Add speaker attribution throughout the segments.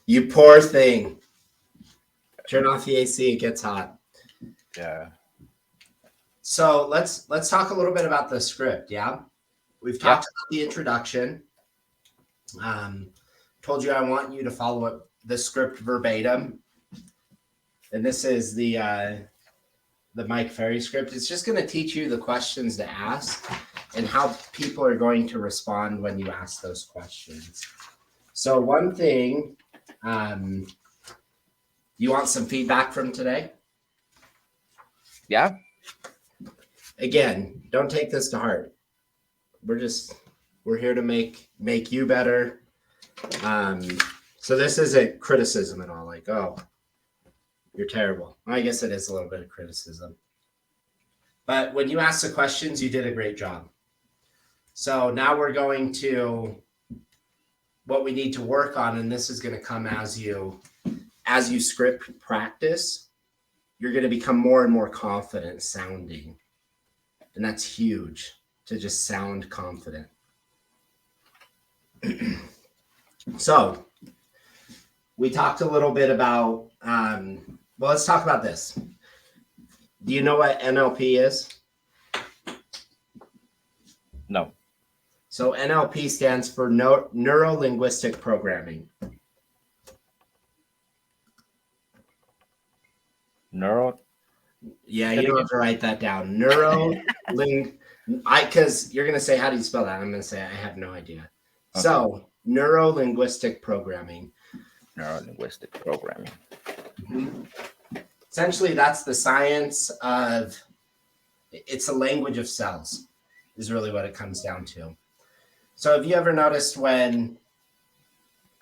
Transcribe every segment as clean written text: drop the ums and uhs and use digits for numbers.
Speaker 1: You poor thing. Turn off the AC, it gets hot.
Speaker 2: Yeah.
Speaker 1: So let's talk a little bit about the script, yeah? We've talked about the introduction. Told you I want you to follow the script verbatim. And this is the Mike Ferry script. It's just going to teach you the questions to ask and how people are going to respond when you ask those questions. So one thing, you want some feedback from today?
Speaker 2: Yeah.
Speaker 1: Again, don't take this to heart. We're here to make you better. So this isn't criticism at all. Like, oh, you're terrible. I guess it is a little bit of criticism. But when you ask the questions, you did a great job. So now we're going to what we need to work on, and this is going to come as you script practice. You're going to become more and more confident sounding. And that's huge, to just sound confident. So we talked a little bit about, well, let's talk about this. Do you know what NLP is?
Speaker 2: No.
Speaker 1: So NLP stands for Neuro-Linguistic Programming. Yeah, you don't have to write that down. Because you're going to say, how do you spell that? I'm going to say, I have no idea. Okay. So Neuro-Linguistic Programming.
Speaker 2: Neuro-Linguistic Programming.
Speaker 1: Mm-hmm. Essentially, that's the science of, it's a language of cells, is really what it comes down to. So have you ever noticed when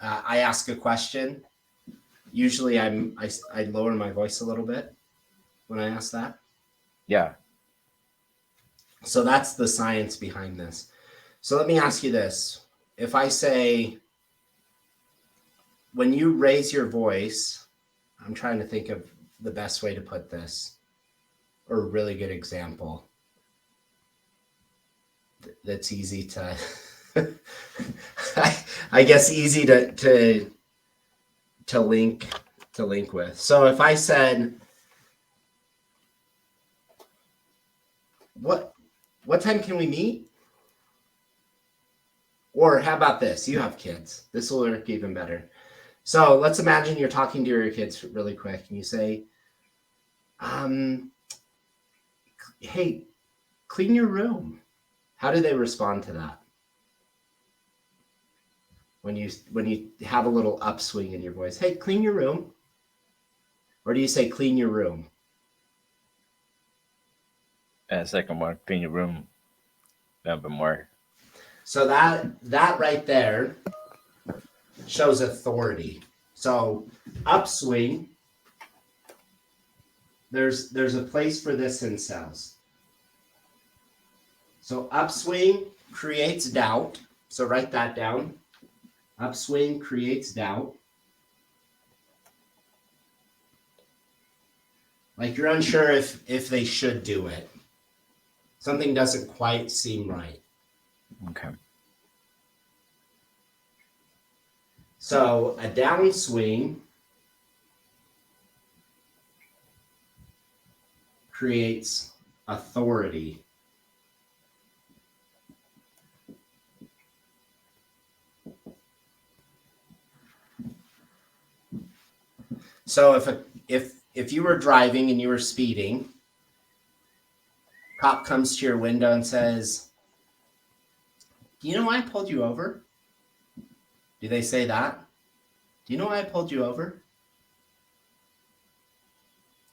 Speaker 1: I ask a question, usually I lower my voice a little bit when I ask that?
Speaker 2: Yeah.
Speaker 1: So that's the science behind this. So let me ask you this. If I say, when you raise your voice, I'm trying to think of the best way to put this, or a really good example that's easy to, I guess easy to link with. So if I said, what time can we meet? Or how about this? You have kids. This will work even better. So let's imagine you're talking to your kids really quick and you say, hey, clean your room. How do they respond to that? When you have a little upswing in your voice, hey, clean your room. Or do you say clean your room?
Speaker 2: Second one, clean your room. A little bit more.
Speaker 1: So that right there shows authority. So upswing, there's a place for this in cells. So upswing creates doubt. So write that down. Upswing creates doubt. Like you're unsure if they should do it. Something doesn't quite seem right.
Speaker 2: Okay.
Speaker 1: So a downswing creates authority. So if you were driving and you were speeding, cop comes to your window and says, do you know why I pulled you over? Do they say that? Do you know why I pulled you over?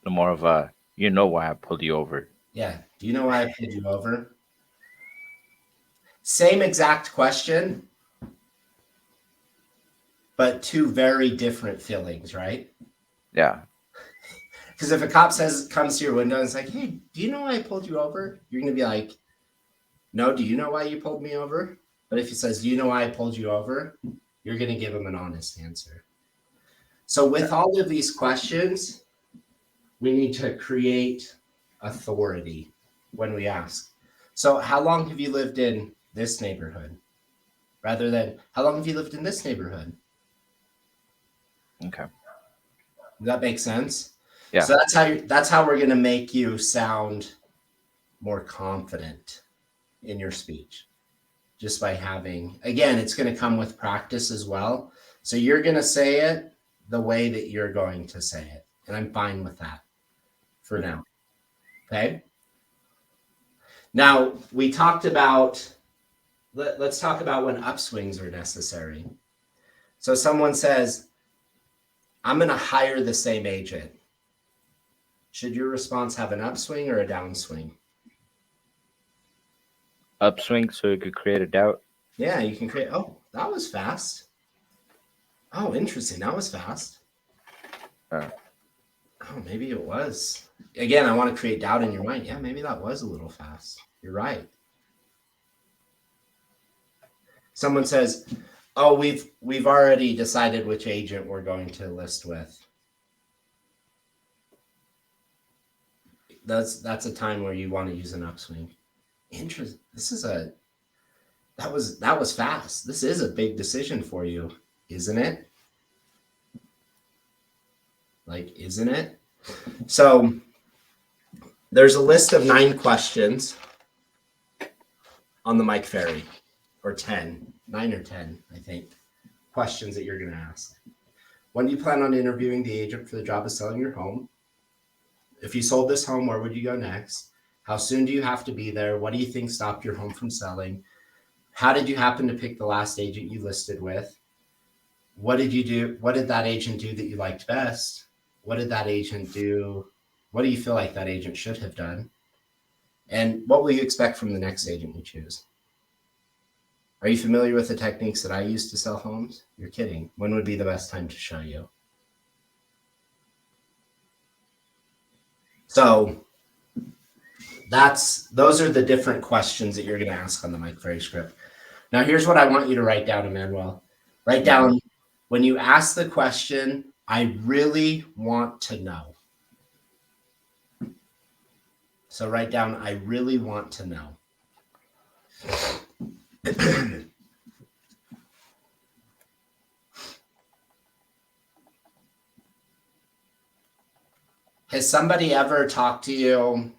Speaker 2: More of a, you know why I pulled you over.
Speaker 1: Yeah. Do you know why I pulled you over? Same exact question, but two very different feelings, right?
Speaker 2: Yeah.
Speaker 1: Because if a cop comes to your window and is like, hey, do you know why I pulled you over? You're going to be like, no, do you know why you pulled me over? But if he says, do you know why I pulled you over? You're going to give him an honest answer. So with all of these questions, we need to create authority when we ask. So how long have you lived in this neighborhood? Rather than, how long have you lived in this neighborhood?
Speaker 2: Okay.
Speaker 1: Does that make sense?
Speaker 2: Yeah.
Speaker 1: So that's how we're going to make you sound more confident in your speech, just by having, again, it's going to come with practice as well. So you're going to say it the way that you're going to say it. And I'm fine with that for now. Okay. Now we talked about, let's talk about when upswings are necessary. So someone says, I'm going to hire the same agent. Should your response have an upswing or a downswing?
Speaker 2: Upswing so you could create a doubt.
Speaker 1: Yeah, you can create. Oh, that was fast. Oh, interesting. That was fast. Oh, maybe it was. Again, I want to create doubt in your mind. Yeah, maybe that was a little fast. You're right. Someone says, oh, we've already decided which agent we're going to list with. That's a time where you want to use an upswing. Interesting. That was fast. This is a big decision for you, isn't it? Like, isn't it? So there's a list of 9 questions on the Mike Ferry, or 9 or 10, I think, questions that you're going to ask. When do you plan on interviewing the agent for the job of selling your home? If you sold this home, where would you go next? How soon do you have to be there? What do you think stopped your home from selling? How did you happen to pick the last agent you listed with? What did you do? What did that agent do that you liked best? What did that agent do? What do you feel like that agent should have done? And what will you expect from the next agent you choose? Are you familiar with the techniques that I use to sell homes? You're kidding. When would be the best time to show you? So those are the different questions that you're going to ask on the Mike Ferry script. Now, here's what I want you to write down, Emmanuel. Write down, when you ask the question, I really want to know. So write down, I really want to know. Has somebody ever talked to you?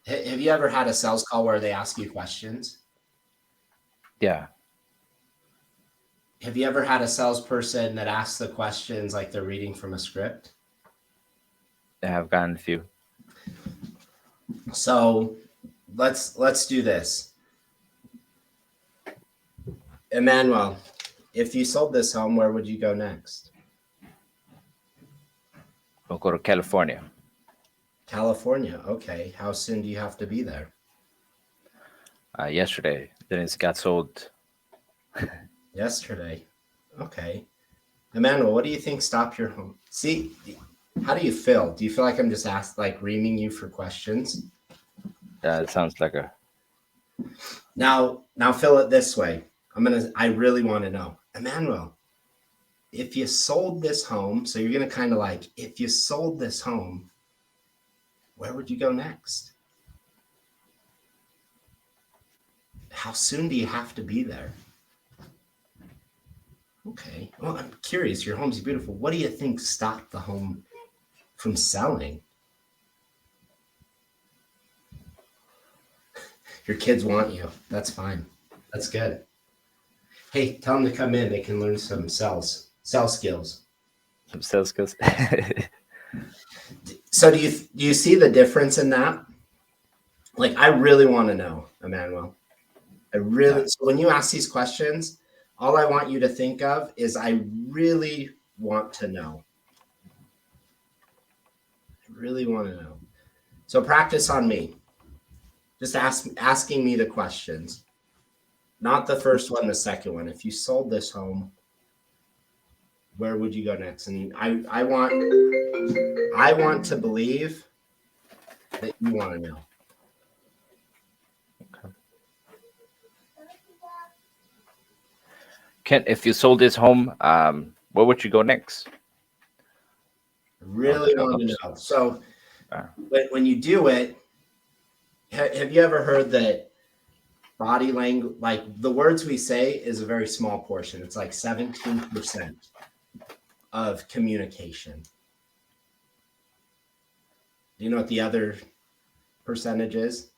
Speaker 1: Have you ever had a sales call where they ask you questions?
Speaker 2: Yeah.
Speaker 1: Have you ever had a salesperson that asks the questions like they're reading from a script?
Speaker 2: I have gotten a few.
Speaker 1: So let's do this. Emmanuel, if you sold this home, where would you go next?
Speaker 2: I'll go to California.
Speaker 1: California. Okay. How soon do you have to be there?
Speaker 2: Yesterday. Then it got sold.
Speaker 1: Yesterday. Okay. Emmanuel, what do you think stopped your home? See, how do you feel? Do you feel like I'm just reaming you for questions?
Speaker 2: It sounds like a...
Speaker 1: Now fill it this way. I really want to know. Emmanuel, if you sold this home, so you're going to kind of if you sold this home, where would you go next? How soon do you have to be there? Okay. Well, I'm curious. Your home's beautiful. What do you think stopped the home from selling? Your kids want you. That's fine. That's good. Hey, tell them to come in. They can learn some sales skills.
Speaker 2: Some sales skills.
Speaker 1: So do you see the difference in that? I really want to know, Emmanuel. So when you ask these questions, all I want you to think of is I really want to know. I really want to know. So practice on me. Just asking me the questions. Not the first one, the second one. If you sold this home, where would you go next? And I want to believe that you want to know.
Speaker 2: Kent, if you sold this home, where would you go next?
Speaker 1: Really want to know. So when you do it, have you ever heard that body language, the words we say, is a very small portion? It's 17%. of communication. Do you know what the other percentage is?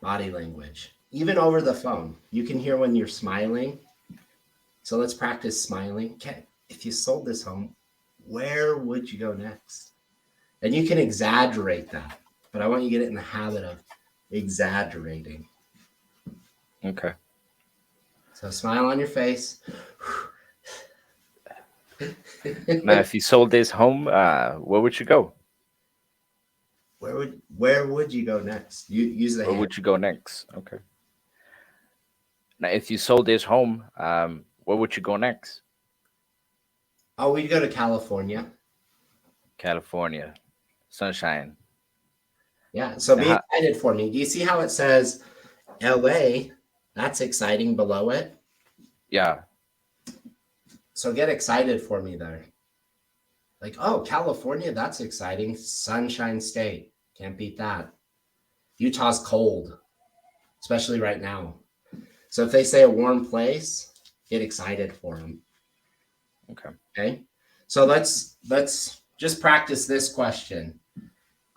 Speaker 1: Body language. Even over the phone, you can hear when you're smiling. So let's practice smiling. Okay, if you sold this home, where would you go next? And you can exaggerate that, but I want you to get in the habit of exaggerating.
Speaker 2: Okay.
Speaker 1: So smile on your face.
Speaker 2: Now, if you sold this home, where would you go?
Speaker 1: Where would you go next? You use the
Speaker 2: Where
Speaker 1: hand.
Speaker 2: would you go next? Okay. Now, if you sold this home, where would you go next?
Speaker 1: Oh, we'd go to California.
Speaker 2: California, sunshine.
Speaker 1: Yeah. So be
Speaker 2: Uh-huh.
Speaker 1: excited for me. Do you see how it says LA? That's exciting below it.
Speaker 2: Yeah.
Speaker 1: So get excited for me there. Like, oh, California, that's exciting. Sunshine State. Can't beat that. Utah's cold, especially right now. So if they say a warm place, get excited for them.
Speaker 2: Okay.
Speaker 1: Okay. So let's just practice this question.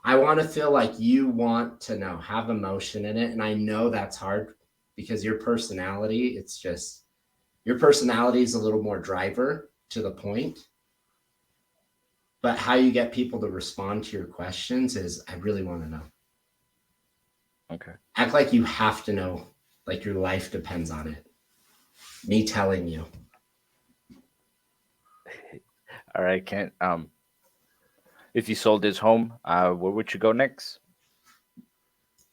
Speaker 1: I want to feel like you want to know, have emotion in it. And I know that's hard because your personality, it's just your personality is a little more driver to the point. But how you get people to respond to your questions is, I really want to know.
Speaker 2: Okay.
Speaker 1: Act like you have to know, like your life depends on it. Me telling you.
Speaker 2: All right, Kent. If you sold this home, where would you go next?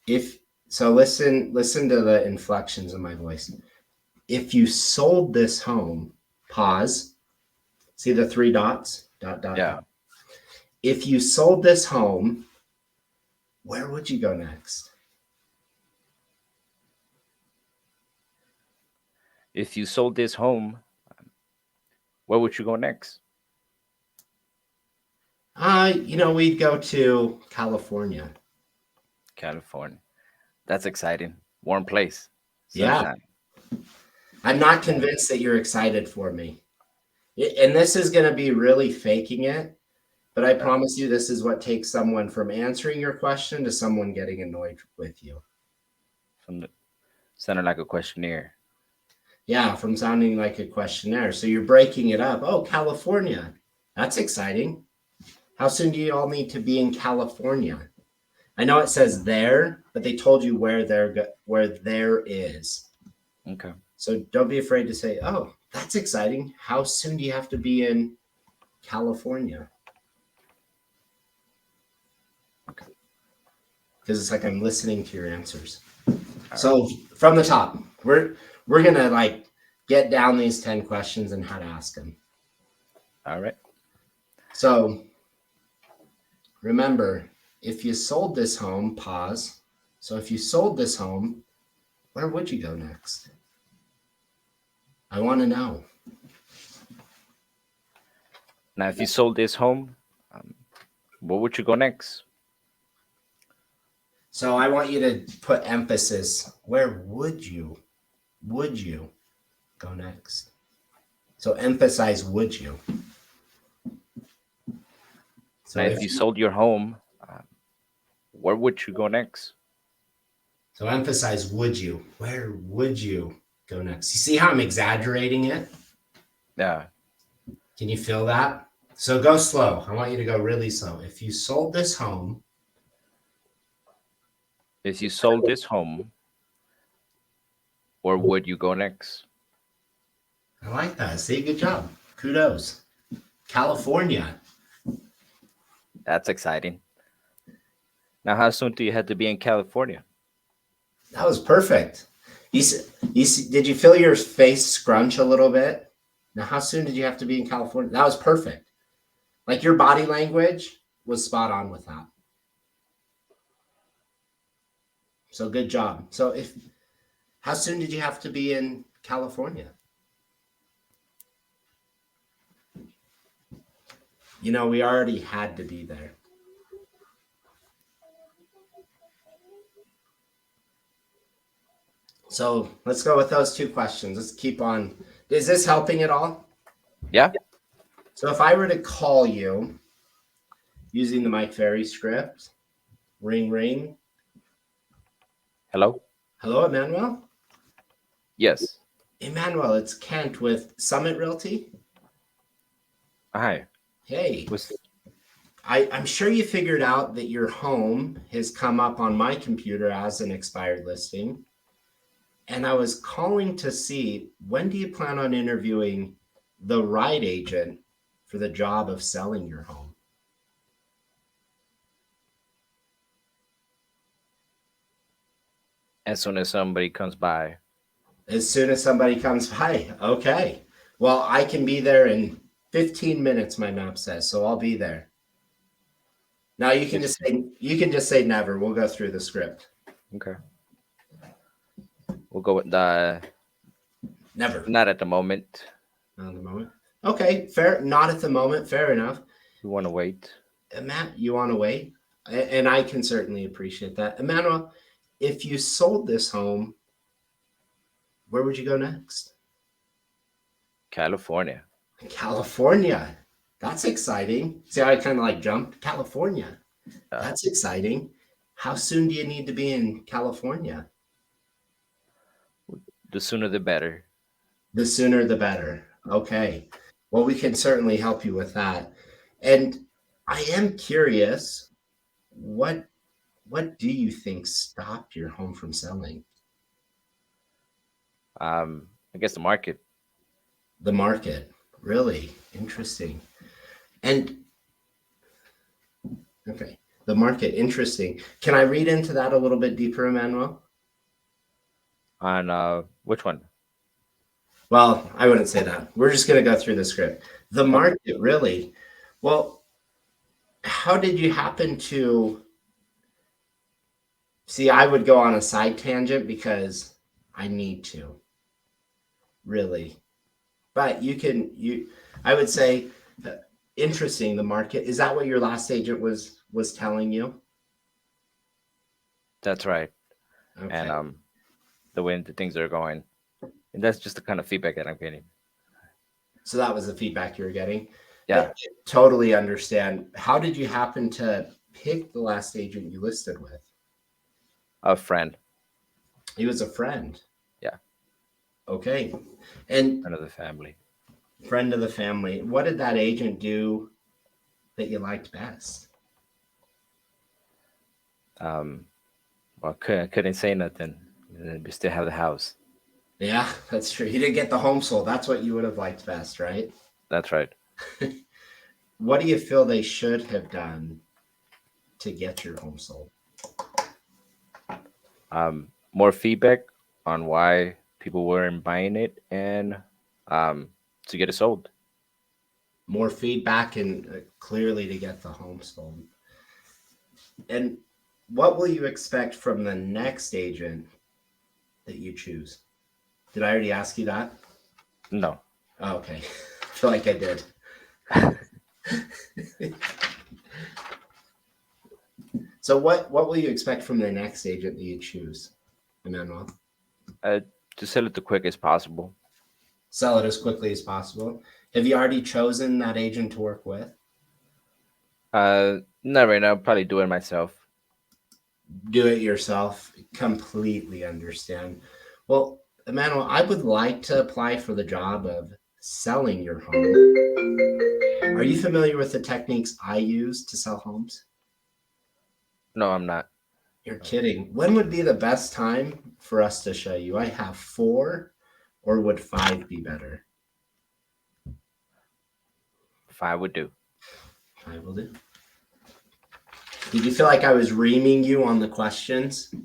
Speaker 1: If so, listen to the inflections of my voice. If you sold this home, pause. See the three dots? Dot, dot,
Speaker 2: Yeah.
Speaker 1: dot. If you sold this home, where would you go next?
Speaker 2: If you sold this home, where would you go next?
Speaker 1: We'd go to California.
Speaker 2: California. That's exciting. Warm place.
Speaker 1: Yeah.
Speaker 2: Sunshine.
Speaker 1: I'm not convinced that you're excited for me. And this is going to be really faking it, but I promise you this is what takes someone from answering your question to someone getting annoyed with you.
Speaker 2: Sounding like a questionnaire.
Speaker 1: Yeah, from sounding like a questionnaire. So you're breaking it up. Oh, California. That's exciting. How soon do you all need to be in California? I know it says there, but they told you where there is.
Speaker 2: Okay.
Speaker 1: So don't be afraid to say, oh, that's exciting. How soon do you have to be in California?
Speaker 2: Okay.
Speaker 1: Because it's like I'm listening to your answers.
Speaker 2: All
Speaker 1: so
Speaker 2: right.
Speaker 1: From the top, we're gonna like get down these 10 questions and how to ask them.
Speaker 2: All right.
Speaker 1: So remember, if you sold this home, pause. So if you sold this home, where would you go next? I want to know.
Speaker 2: Now, if you sold this home, where would you go next?
Speaker 1: So I want you to put emphasis. Where would you go next? So emphasize would you. So
Speaker 2: now, if you sold your home, where would you go next?
Speaker 1: So emphasize would you. Where would you go next? You see how I'm exaggerating it?
Speaker 2: Yeah.
Speaker 1: Can you feel that? So go slow. I want you to go really slow. If you sold this home.
Speaker 2: If you sold this home, where would you go next?
Speaker 1: I like that. See, good job. Kudos. California.
Speaker 2: That's exciting. Now, how soon do you have to be in California?
Speaker 1: That was perfect. Did you feel your face scrunch a little bit? Now, how soon did you have to be in California? That was perfect. Like your body language was spot on with that. So good job. So how soon did you have to be in California? We already had to be there. So let's go with those two questions. Let's keep on. Is this helping at all?
Speaker 2: Yeah.
Speaker 1: So if I were to call you using the Mike Ferry script, ring, ring.
Speaker 2: Hello?
Speaker 1: Hello, Emmanuel?
Speaker 2: Yes.
Speaker 1: Emmanuel, it's Kent with Summit Realty.
Speaker 2: Hi.
Speaker 1: Hey,
Speaker 2: Was
Speaker 1: I'm sure you figured out that your home has come up on my computer as an expired listing. And I was calling to see, when do you plan on interviewing the right agent for the job of selling your home?
Speaker 2: as soon as somebody comes by.
Speaker 1: As soon as somebody comes by. Okay. Well, I can be there in 15 minutes, my map says, so I'll be there. Now you can just say never. We'll go through the script.
Speaker 2: Okay. We'll go with the
Speaker 1: Never.
Speaker 2: not at the moment.
Speaker 1: Not at the moment. Okay, fair. Not at the moment. Fair enough.
Speaker 2: We want to wait.
Speaker 1: Matt, you want to wait? And I can certainly appreciate that. Emmanuel, if you sold this home, where would you go next?
Speaker 2: California.
Speaker 1: California. That's exciting. See how I kind of like jumped? California. That's exciting. How soon do you need to be in California?
Speaker 2: The sooner the better.
Speaker 1: The sooner the better. Okay. Well, we can certainly help you with that. And I am curious, what do you think stopped your home from selling?
Speaker 2: I guess the market.
Speaker 1: The market. Really interesting. And okay, the market, interesting. Can I read into that a little bit deeper, Emmanuel?
Speaker 2: On which one?
Speaker 1: Well, I wouldn't say that. We're just going to go through the script. The market, really. Well, how did you happen to see? I would go on a side tangent because I need to, really. But I would say, interesting, the market. Is that what your last agent was telling you?
Speaker 2: That's right.
Speaker 1: Okay.
Speaker 2: And the way the things are going. And that's just the kind of feedback that I'm getting.
Speaker 1: So that was the feedback you were getting?
Speaker 2: Yeah.
Speaker 1: I totally understand. How did you happen to pick the last agent you listed with?
Speaker 2: A friend.
Speaker 1: He was a friend.
Speaker 2: Yeah.
Speaker 1: Okay. And
Speaker 2: Friend of the family.
Speaker 1: friend of the family. What did that agent do that you liked best?
Speaker 2: Well, couldn't say nothing. We still have the house.
Speaker 1: Yeah, that's true. He didn't get the home sold. That's what you would have liked best, right?
Speaker 2: That's right.
Speaker 1: What do you feel they should have done to get your home sold?
Speaker 2: More feedback on why people weren't buying it and to get it sold.
Speaker 1: More feedback and clearly to get the home sold. And what will you expect from the next agent that you choose? Did I already ask you that?
Speaker 2: No.
Speaker 1: Oh, okay. I feel like I did. So what will you expect from the next agent that you choose, Emmanuel?
Speaker 2: To sell it the quick as possible.
Speaker 1: Sell it as quickly as possible. Have you already chosen that agent to work with?
Speaker 2: Not right now. Probably do it myself.
Speaker 1: Do it yourself. Completely understand. Well, Emmanuel, I would like to apply for the job of selling your home. Are you familiar with the techniques I use to sell homes?
Speaker 2: No, I'm not.
Speaker 1: You're kidding. When would be the best time for us to show you? I have 4, or would 5 be better?
Speaker 2: 5 would do.
Speaker 1: 5 will do. Did you feel like I was reaming you on the questions?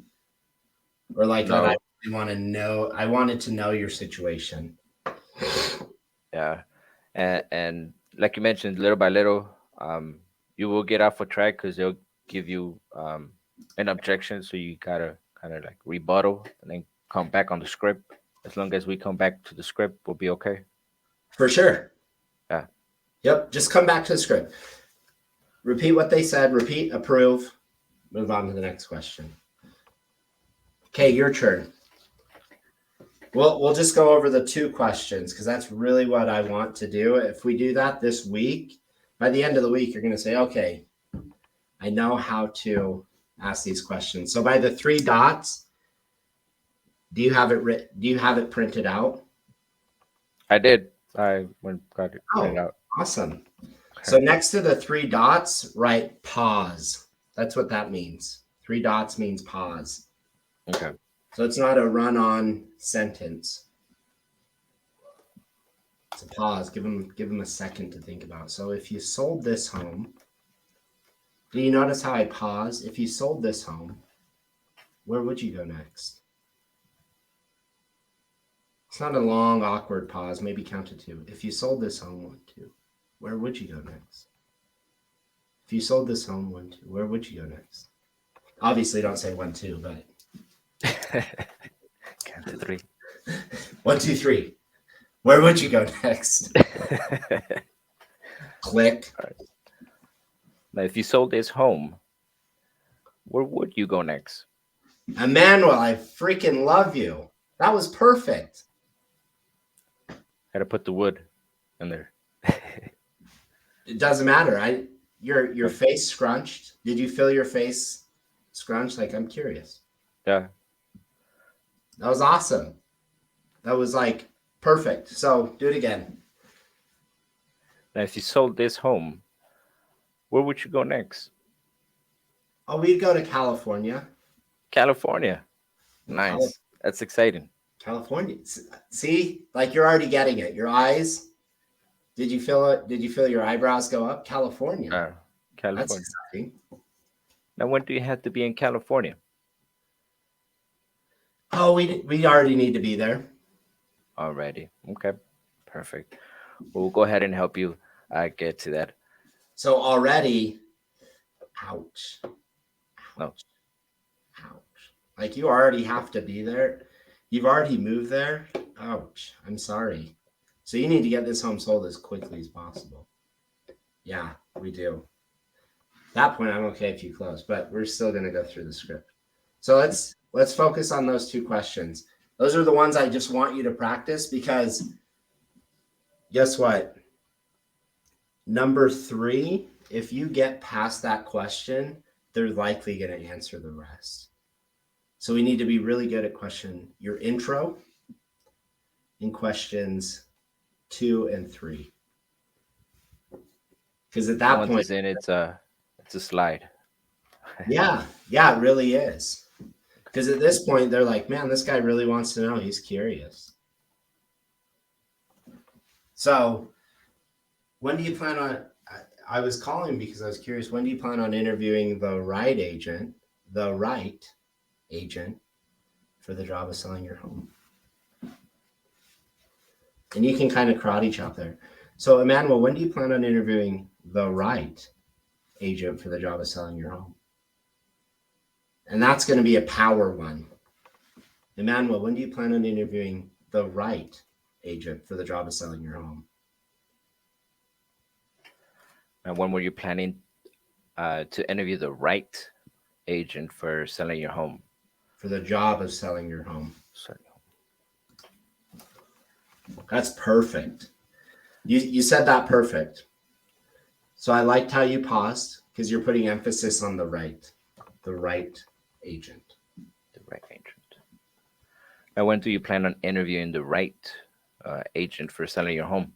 Speaker 1: Or like
Speaker 2: No.
Speaker 1: that I want to know, I wanted to know your situation.
Speaker 2: Yeah. And like you mentioned, little by little, you will get off a track because they'll give you an objection. So you gotta kind of like rebuttal and then come back on the script. As long as we come back to the script, we'll be okay.
Speaker 1: For sure.
Speaker 2: Yeah.
Speaker 1: Yep. Just come back to the script. Repeat what they said. Repeat, approve. Move on to the next question. Okay, your turn. We'll just go over the 2 questions because that's really what I want to do. If we do that this week, by the end of the week, you're going to say, okay, I know how to ask these questions. So by the 3 dots, do you have it printed out?
Speaker 2: I did. I got it printed
Speaker 1: Oh,
Speaker 2: out.
Speaker 1: awesome. So next to the 3 dots, write pause. That's what that means. 3 dots means pause.
Speaker 2: Okay.
Speaker 1: So it's not a run-on sentence. It's a pause. Give them a second to think about. So if you sold this home, do you notice how I pause? If you sold this home, where would you go next? It's not a long, awkward pause. Maybe count to 2. If you sold this home, 1, 2, where would you go next? If you sold this home, 1, 2, where would you go next? Obviously, don't say 1, 2, but
Speaker 2: Count to 3.
Speaker 1: 1, 2, 3. Where would you go next? Click.
Speaker 2: All right. Now, if you sold this home, where would you go next?
Speaker 1: Emmanuel, I freaking love you. That was perfect.
Speaker 2: Had to put the wood in there.
Speaker 1: It doesn't matter. Your face scrunched. Did you feel your face scrunched? Like, I'm curious.
Speaker 2: Yeah.
Speaker 1: That was awesome. That was like perfect. So do it again.
Speaker 2: Now, if you sold this home, where would you go next?
Speaker 1: Oh, we'd go to California.
Speaker 2: California. Nice. That's exciting.
Speaker 1: California. See, like you're already getting it. Your eyes. Did you feel it? Did you feel your eyebrows go up? California. That's
Speaker 2: California.
Speaker 1: exciting.
Speaker 2: Now, when do you have to be in California?
Speaker 1: Oh, we already need to be there.
Speaker 2: Already. Okay. Perfect. We'll go ahead and help you get to that.
Speaker 1: So already, ouch.
Speaker 2: No.
Speaker 1: Ouch. Like you already have to be there. You've already moved there. Ouch. I'm sorry. So you need to get this home sold as quickly as possible. Yeah, we do. At that point, I'm okay if you close, but we're still going to go through the script. So let's focus on those 2 questions. Those are the ones I just want you to practice because guess what? Number 3, if you get past that question, they're likely going to answer the rest. So we need to be really good at your intro in questions 2 and 3. Because at that
Speaker 2: Once
Speaker 1: point,
Speaker 2: it's in, it's a slide.
Speaker 1: yeah, it really is. Because at this point, they're like, man, this guy really wants to know. He's curious. So when do you plan on, I was calling because I was curious, when do you plan on interviewing the right agent for the job of selling your home? And you can kind of karate chop there. So Emmanuel, when do you plan on interviewing the right agent for the job of selling your home? And that's going to be a power one. Emmanuel, when do you plan on interviewing the right agent for the job of selling your home?
Speaker 2: And when were you planning to interview the right agent for selling your home?
Speaker 1: For the job of selling your home.
Speaker 2: Sorry.
Speaker 1: That's perfect. You said that perfect. So I liked how you paused because you're putting emphasis on the right agent.
Speaker 2: The right agent. And when do you plan on interviewing the right agent for selling your home?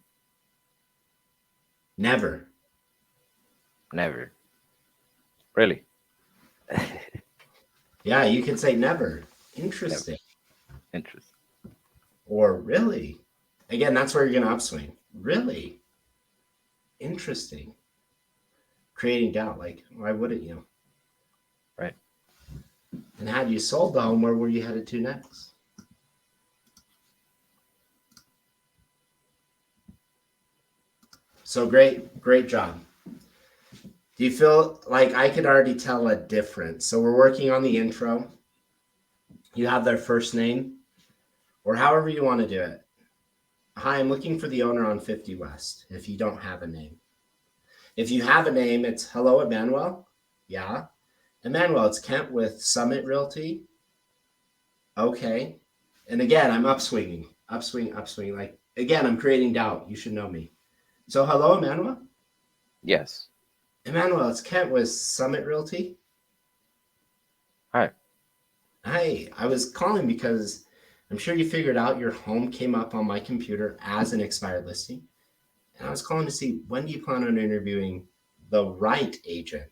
Speaker 1: Never.
Speaker 2: Never. Really?
Speaker 1: Yeah, you could say never. Interesting.
Speaker 2: Never. Interesting.
Speaker 1: Or really. Again, that's where you're going to upswing. Really? Interesting. Creating doubt. Like, why wouldn't you?
Speaker 2: Right.
Speaker 1: And had you sold the home, where were you headed to next? So great job. Do you feel like I could already tell a difference? So we're working on the intro. You have their first name or however you want to do it. Hi, I'm looking for the owner on 50 West if you don't have a name. If you have a name, it's hello, Emmanuel. Yeah. Emmanuel, it's Kent with Summit Realty. Okay. And again, I'm upswinging, upswing. Like, again, I'm creating doubt. You should know me. So, hello, Emmanuel.
Speaker 2: Yes.
Speaker 1: Emmanuel, it's Kent with Summit Realty.
Speaker 2: Hi.
Speaker 1: Hi, I was calling because I'm sure you figured out your home came up on my computer as an expired listing. And I was calling to see, when do you plan on interviewing the right agent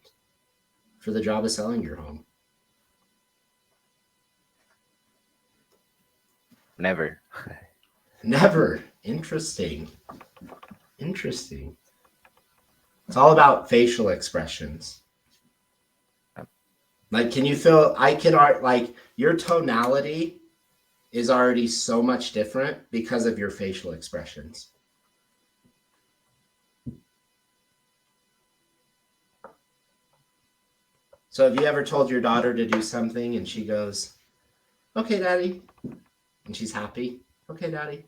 Speaker 1: for the job of selling your home?
Speaker 2: Never.
Speaker 1: Never. Interesting. Interesting. It's all about facial expressions. Like, can you feel, I can art, like, your tonality is already so much different because of your facial expressions. So have you ever told your daughter to do something and she goes, okay, daddy, and she's happy? Okay, daddy.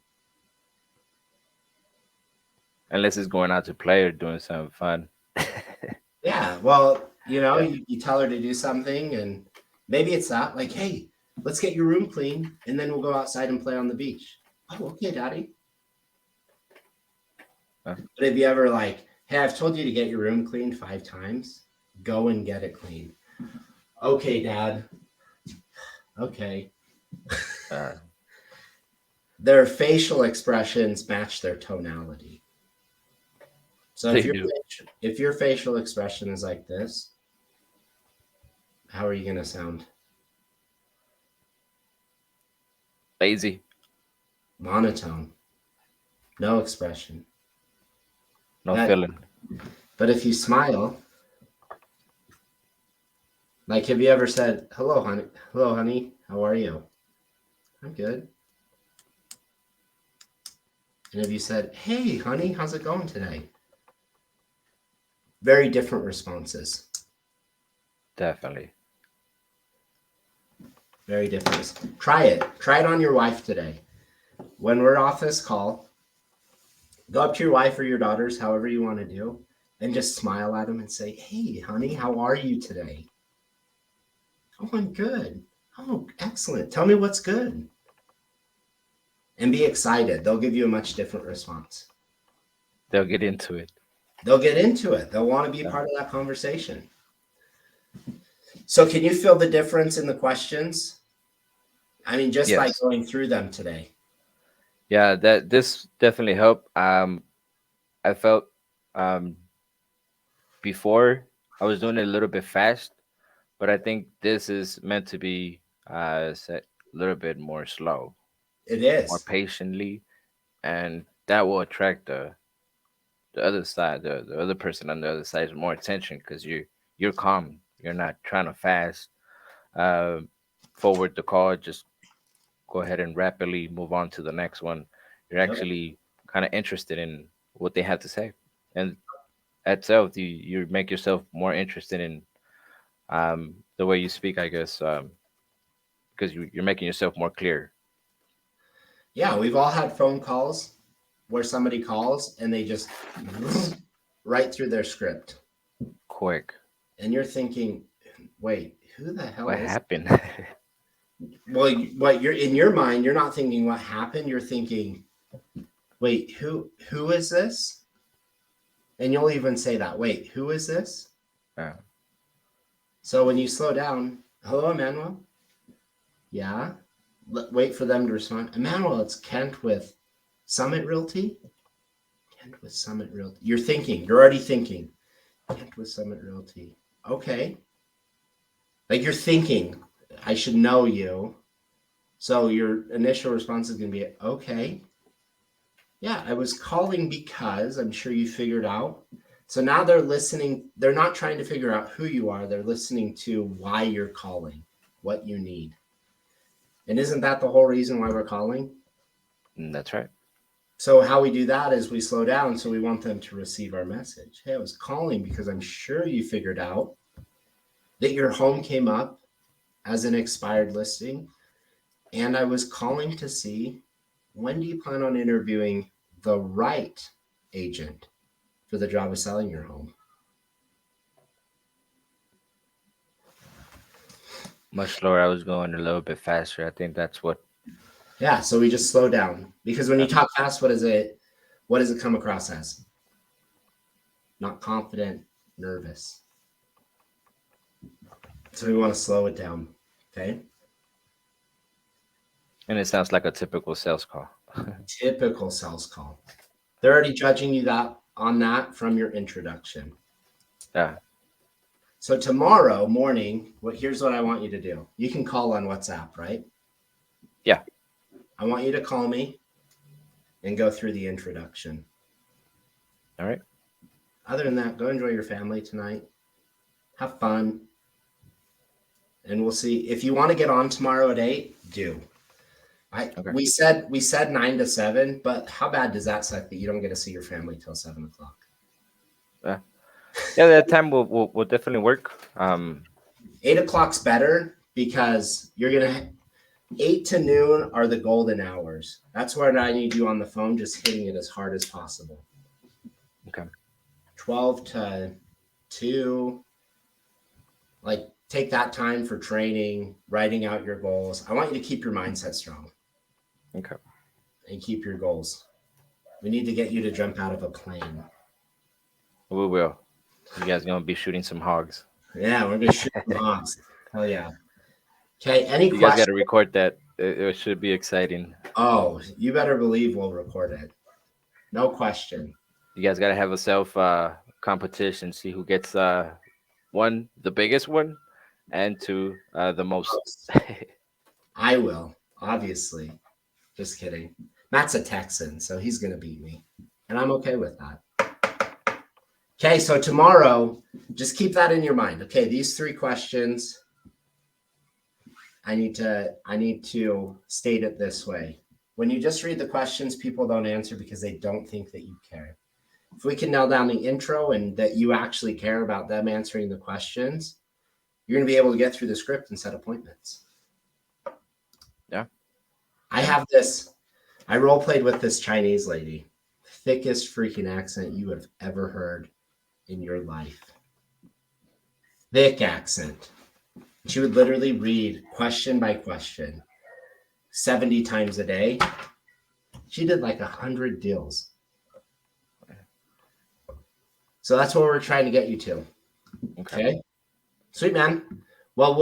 Speaker 2: Unless it's going out to play or doing something fun.
Speaker 1: Yeah, well,
Speaker 2: Yeah.
Speaker 1: you tell her to do something, and maybe it's that, like, hey, let's get your room clean, and then we'll go outside and play on the beach. Oh, okay, daddy.
Speaker 2: Huh?
Speaker 1: But if you ever like, hey, I've told you to get your room cleaned 5 times, go and get it cleaned. Okay, dad. Okay.
Speaker 2: Uh,
Speaker 1: Their facial expressions match their tonality. So
Speaker 2: they do.
Speaker 1: if your facial expression is like this, how are you going to sound?
Speaker 2: Lazy.
Speaker 1: Monotone. No expression.
Speaker 2: No
Speaker 1: But
Speaker 2: feeling.
Speaker 1: but if you smile, like, have you ever said, hello, honey, how are you? I'm good. And have you said, hey, honey, how's it going today? Very different responses.
Speaker 2: Definitely.
Speaker 1: Very different. Try it. Try it on your wife today. When we're off this call, go up to your wife or your daughters, however you want to do, and just smile at them and say, hey, honey, how are you today? Oh, I'm good. Oh, excellent. Tell me what's good. And be excited. They'll give you a much different response.
Speaker 2: They'll get into it.
Speaker 1: They'll get into it. They'll want to be a
Speaker 2: Yeah.
Speaker 1: part of that conversation. So, can you feel the difference in the questions? I mean, just by
Speaker 2: Yes.
Speaker 1: going through them today.
Speaker 2: Yeah, that this definitely helped. I felt um before I was doing it a little bit fast, but I think this is meant to be set a little bit more slow,
Speaker 1: It
Speaker 2: more
Speaker 1: is.
Speaker 2: patiently, and that will attract the other side, the other person on the other side's more attention because you're calm. You're not trying to fast uh, forward the call. Just go ahead and rapidly move on to the next one. You're
Speaker 1: Yep.
Speaker 2: actually kind of interested in what they have to say, and itself you make yourself more interested in the way you speak, I guess, because you're making yourself more clear.
Speaker 1: Yeah, we've all had phone calls where somebody calls and they just right through their script.
Speaker 2: Quick.
Speaker 1: And you're thinking, wait, who the hell
Speaker 2: What
Speaker 1: is?
Speaker 2: happened?
Speaker 1: Well, what you're in your mind, you're not thinking what happened. You're thinking, wait, who is this? And you'll even say that, wait, who is this?
Speaker 2: Yeah.
Speaker 1: So when you slow down, hello, Emmanuel. Yeah. Wait for them to respond. Emmanuel, it's Kent with Summit Realty. Kent with Summit Realty. You're already thinking. Kent with Summit Realty. Okay. Like, you're thinking, I should know you. So your initial response is going to be, okay. Yeah, I was calling because I'm sure you figured out. So now they're listening. They're not trying to figure out who you are. They're listening to why you're calling, what you need. And isn't that the whole reason why we're calling?
Speaker 2: That's right.
Speaker 1: So how we do that is we slow down. So we want them to receive our message. Hey, I was calling because I'm sure you figured out that your home came up as an expired listing. And I was calling to see, when do you plan on interviewing the right agent for the job of selling your home?
Speaker 2: Much slower. I was going a little bit faster. I think that's what
Speaker 1: Yeah, so we just slow down because when you talk fast, what does it come across as? Not confident, nervous. So we want to slow it down. Okay.
Speaker 2: And it sounds like a typical sales call.
Speaker 1: Typical sales call. They're already judging you on that from your introduction.
Speaker 2: Yeah.
Speaker 1: So tomorrow morning, here's what I want you to do. You can call on WhatsApp, right?
Speaker 2: Yeah.
Speaker 1: I want you to call me and go through the introduction.
Speaker 2: All right.
Speaker 1: Other than that, go enjoy your family tonight. Have fun. And we'll see. If you want to get on tomorrow at 8, do.
Speaker 2: Okay.
Speaker 1: We said 9 to 7, but how bad does that suck that you don't get to see your family till 7 o'clock?
Speaker 2: Yeah. Yeah, that time will definitely work.
Speaker 1: 8 o'clock's better because you're gonna 8 to noon are the golden hours. That's where I need you on the phone, just hitting it as hard as possible.
Speaker 2: Okay.
Speaker 1: 12 to 2, like take that time for training, writing out your goals. I want you to keep your mindset strong.
Speaker 2: Okay.
Speaker 1: And keep your goals. We need to get you to jump out of a plane.
Speaker 2: We will. You guys gonna be shooting some hogs.
Speaker 1: Yeah, we're gonna shoot some hogs. Hell yeah. Okay, any
Speaker 2: You guys
Speaker 1: questions?
Speaker 2: got to record that. It should be exciting.
Speaker 1: Oh, you better believe we'll record it. No question.
Speaker 2: You guys got to have a self competition. See who gets one, the biggest one, and two, the most.
Speaker 1: I will, obviously. Just kidding. Matt's a Texan, so he's gonna beat me. And I'm okay with that. Okay, so tomorrow, just keep that in your mind. Okay, these 3 questions. I need to state it this way. When you just read the questions, people don't answer because they don't think that you care. If we can nail down the intro and that you actually care about them answering the questions, you're going to be able to get through the script and set appointments.
Speaker 2: Yeah.
Speaker 1: I role played with this Chinese lady. Thickest freaking accent you have ever heard in your life. Thick accent. She would literally read question by question 70 times a day. She did like 100 deals. So that's what we're trying to get you to. Okay. Sweet, man. Well,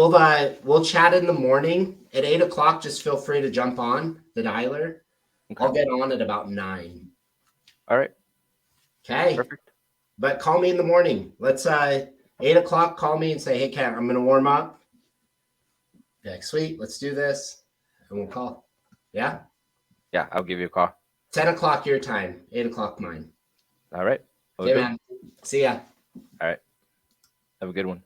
Speaker 1: we'll chat in the morning at 8 o'clock. Just feel free to jump on the dialer.
Speaker 2: Okay.
Speaker 1: I'll get on at about 9.
Speaker 2: All right.
Speaker 1: Okay.
Speaker 2: Perfect.
Speaker 1: But call me in the morning. Let's 8 o'clock. Call me and say, hey, Kat, I'm going to warm up. Be like, sweet, let's do this. And we'll call. Yeah?
Speaker 2: Yeah, I'll give you a call.
Speaker 1: 10 o'clock your time, 8 o'clock mine.
Speaker 2: All right.
Speaker 1: Okay, man. See ya.
Speaker 2: All right. Have a good one.